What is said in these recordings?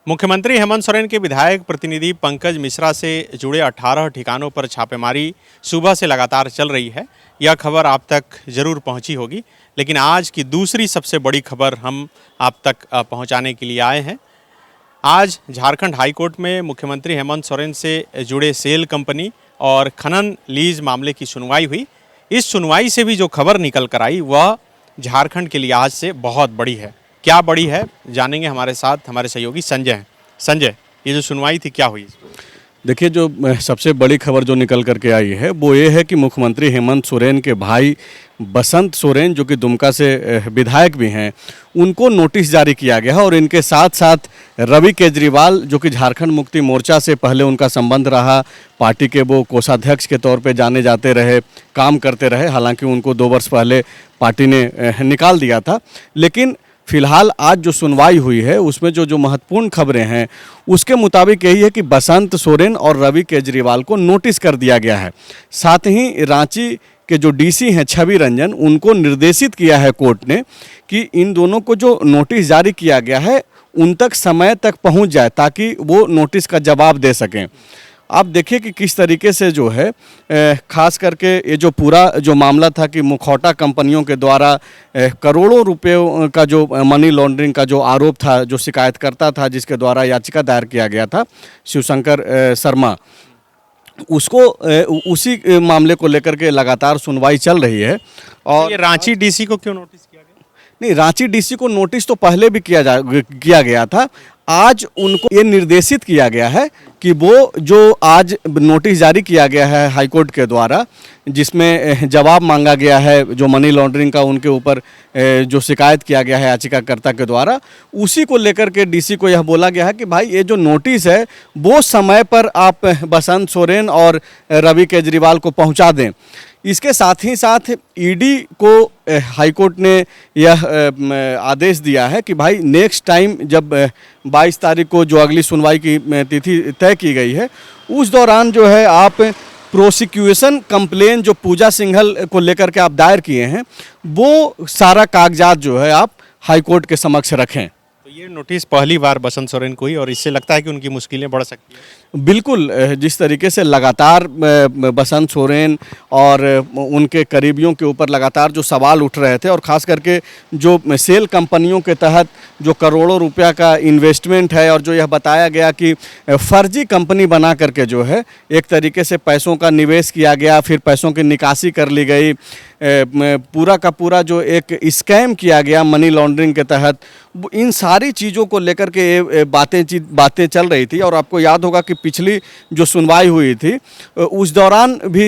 मुख्यमंत्री हेमंत सोरेन के विधायक प्रतिनिधि पंकज मिश्रा से जुड़े 18 ठिकानों पर छापेमारी सुबह से लगातार चल रही है। यह खबर आप तक जरूर पहुंची होगी, लेकिन आज की दूसरी सबसे बड़ी खबर हम आप तक पहुंचाने के लिए आए हैं। आज झारखंड हाईकोर्ट में मुख्यमंत्री हेमंत सोरेन से जुड़े सेल कंपनी और खनन लीज मामले की सुनवाई हुई। इस सुनवाई से भी जो खबर निकल कर आई वह झारखंड के लिहाज से बहुत बड़ी है। क्या बड़ी है जानेंगे, हमारे साथ हमारे सहयोगी संजय हैं। संजय, ये जो सुनवाई थी क्या हुई? देखिए, जो सबसे बड़ी खबर जो निकल करके आई है वो ये है कि मुख्यमंत्री हेमंत सोरेन के भाई बसंत सोरेन, जो कि दुमका से विधायक भी हैं, उनको नोटिस जारी किया गया है। और इनके साथ साथ रवि केजरीवाल, जो कि झारखंड मुक्ति मोर्चा से पहले उनका संबंध रहा, पार्टी के वो कोषाध्यक्ष के तौर पे जाने जाते रहे, काम करते रहे। हालांकि उनको 2 वर्ष पहले पार्टी ने निकाल दिया था, लेकिन फिलहाल आज जो सुनवाई हुई है उसमें जो महत्वपूर्ण खबरें हैं उसके मुताबिक यही है कि बसंत सोरेन और रवि केजरीवाल को नोटिस कर दिया गया है। साथ ही रांची के जो डीसी हैं छवि रंजन, उनको निर्देशित किया है कोर्ट ने कि इन दोनों को जो नोटिस जारी किया गया है उन तक समय तक पहुंच जाए ताकि वो नोटिस का जवाब दे सकें। आप देखिए कि किस तरीके से जो है खास करके ये जो पूरा जो मामला था कि मुखौटा कंपनियों के द्वारा करोड़ों रुपयों का जो मनी लॉन्ड्रिंग का जो आरोप था, जो शिकायतकर्ता था जिसके द्वारा याचिका दायर किया गया था, शिवशंकर शर्मा, उसको उसी मामले को लेकर के लगातार सुनवाई चल रही है। और ये रांची डीसी को क्यों नोटिस किया गया? नहीं, रांची डीसी को नोटिस तो पहले भी किया गया था। आज उनको ये निर्देशित किया गया है कि वो जो आज नोटिस जारी किया गया है हाईकोर्ट के द्वारा, जिसमें जवाब मांगा गया है जो मनी लॉन्ड्रिंग का उनके ऊपर जो शिकायत किया गया है याचिकाकर्ता के द्वारा, उसी को लेकर के डीसी को यह बोला गया है कि भाई ये जो नोटिस है वो समय पर आप बसंत सोरेन और रवि केजरीवाल को पहुंचा दें। इसके साथ ही साथ ईडी को हाईकोर्ट ने यह आदेश दिया है कि भाई नेक्स्ट टाइम जब 22 तारीख को जो अगली सुनवाई की तिथि तय की गई है, उस दौरान जो है आप प्रोसिक्यूशन कंप्लेन जो पूजा सिंघल को लेकर के आप दायर किए हैं वो सारा कागजात जो है आप हाईकोर्ट के समक्ष रखें। तो ये नोटिस पहली बार बसंत सोरेन को ही, और इससे लगता है कि उनकी मुश्किलें बढ़ सकती हैं। बिल्कुल, जिस तरीके से लगातार बसंत सोरेन और उनके करीबियों के ऊपर लगातार जो सवाल उठ रहे थे, और ख़ास करके जो सेल कंपनियों के तहत जो करोड़ों रुपया का इन्वेस्टमेंट है, और जो यह बताया गया कि फर्जी कंपनी बना करके जो है एक तरीके से पैसों का निवेश किया गया, फिर पैसों की निकासी कर ली गई, पूरा का पूरा जो एक स्कैम किया गया मनी लॉन्ड्रिंग के तहत, इन सारी चीज़ों को लेकर के बातें चल रही थी। और आपको याद होगा कि पिछली जो सुनवाई हुई थी उस दौरान भी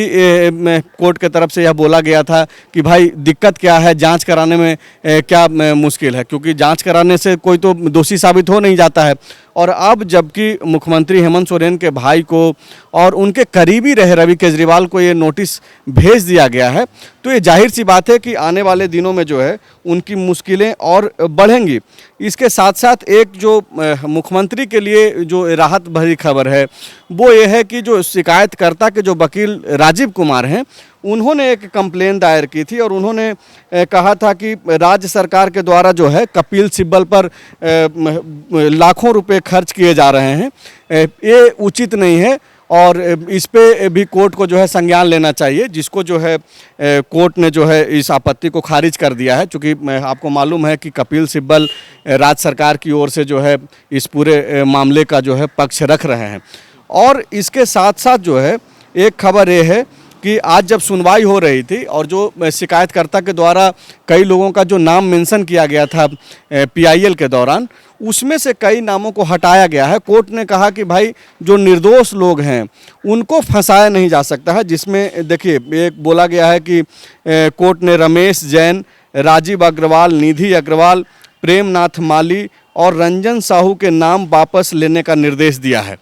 कोर्ट के तरफ से यह बोला गया था कि भाई दिक्कत क्या है, जांच कराने में क्या मुश्किल है, क्योंकि जांच कराने से कोई तो दोषी साबित हो नहीं जाता है। और अब जबकि मुख्यमंत्री हेमंत सोरेन के भाई को और उनके करीबी रहे रवि केजरीवाल को ये नोटिस भेज दिया गया है, तो ये जाहिर सी बात है कि आने वाले दिनों में जो है उनकी मुश्किलें और बढ़ेंगी। इसके साथ साथ एक जो मुख्यमंत्री के लिए जो राहत भरी खबर है वो ये है कि जो शिकायतकर्ता के जो वकील राजीव कुमार हैं, उन्होंने एक कंप्लेन दायर की थी और उन्होंने कहा था कि राज्य सरकार के द्वारा जो है कपिल सिब्बल पर लाखों रुपए खर्च किए जा रहे हैं, ये उचित नहीं है और इस पे भी कोर्ट को जो है संज्ञान लेना चाहिए, जिसको जो है कोर्ट ने जो है इस आपत्ति को खारिज कर दिया है। चूँकि आपको मालूम है कि कपिल सिब्बल राज्य सरकार की ओर से जो है इस पूरे मामले का जो है पक्ष रख रहे हैं। और इसके साथ साथ जो है एक खबर ये है कि आज जब सुनवाई हो रही थी और जो शिकायतकर्ता के द्वारा कई लोगों का जो नाम मेंशन किया गया था पीआईएल के दौरान, उसमें से कई नामों को हटाया गया है। कोर्ट ने कहा कि भाई जो निर्दोष लोग हैं उनको फंसाया नहीं जा सकता है, जिसमें देखिए एक बोला गया है कि कोर्ट ने रमेश जैन, राजीव अग्रवाल, निधि अग्रवाल, प्रेमनाथ माली और रंजन साहू के नाम वापस लेने का निर्देश दिया है।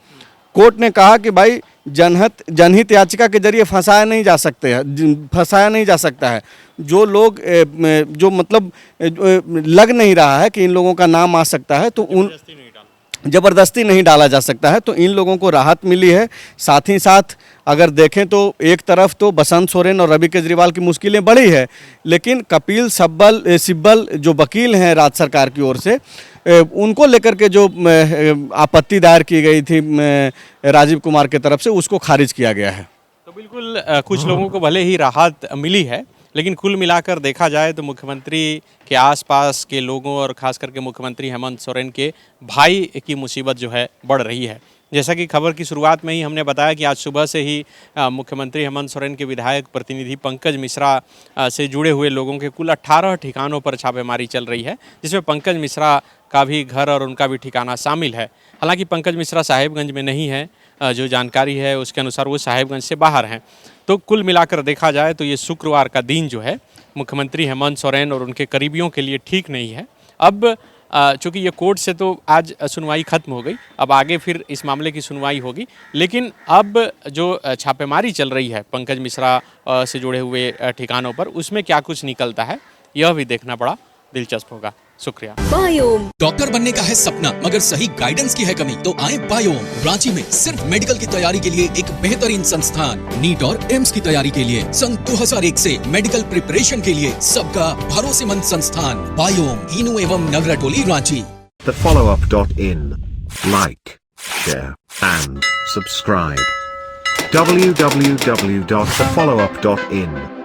कोर्ट ने कहा कि भाई जनहित याचिका के जरिए फंसाया नहीं जा सकता है। जो लोग जो मतलब लग नहीं रहा है कि इन लोगों का नाम आ सकता है, तो ज़बरदस्ती नहीं डाला जा सकता है, तो इन लोगों को राहत मिली है। साथ ही साथ अगर देखें तो एक तरफ तो बसंत सोरेन और रवि केजरीवाल की मुश्किलें बढ़ी है, लेकिन कपिल सिब्बल जो वकील हैं राज्य सरकार की ओर से, उनको लेकर के जो आपत्ति दायर की गई थी राजीव कुमार की तरफ से, उसको खारिज किया गया है। तो बिल्कुल कुछ लोगों को भले ही राहत मिली है, लेकिन कुल मिलाकर देखा जाए तो मुख्यमंत्री के आसपास के लोगों और खास करके मुख्यमंत्री हेमंत सोरेन के भाई की मुसीबत जो है बढ़ रही है। जैसा कि खबर की शुरुआत में ही हमने बताया कि आज सुबह से ही मुख्यमंत्री हेमंत सोरेन के विधायक प्रतिनिधि पंकज मिश्रा से जुड़े हुए लोगों के कुल 18 ठिकानों पर छापेमारी चल रही है, जिसमें पंकज मिश्रा का भी घर और उनका भी ठिकाना शामिल है। हालांकि पंकज मिश्रा साहिबगंज में नहीं है, जो जानकारी है उसके अनुसार वो साहिबगंज से बाहर हैं। तो कुल मिलाकर देखा जाए तो ये शुक्रवार का दिन जो है मुख्यमंत्री हेमंत सोरेन और उनके करीबियों के लिए ठीक नहीं है। अब चूँकि ये कोर्ट से तो आज सुनवाई खत्म हो गई, अब आगे फिर इस मामले की सुनवाई होगी, लेकिन अब जो छापेमारी चल रही है पंकज मिश्रा से जुड़े हुए ठिकानों पर, उसमें क्या कुछ निकलता है यह भी देखना बड़ा दिलचस्प होगा। शुक्रिया। बायोम डॉक्टर बनने का है सपना, मगर सही गाइडेंस की है कमी, तो आए बायोम। रांची में सिर्फ मेडिकल की तैयारी के लिए एक बेहतरीन संस्थान, नीट और एम्स की तैयारी के लिए सन 2001 से मेडिकल प्रिपरेशन के लिए सबका भरोसेमंद संस्थान बायोम, इनू एवं नगरटोली, Ranchi. thefollowup.in. Like, share and subscribe. www.thefollowup.in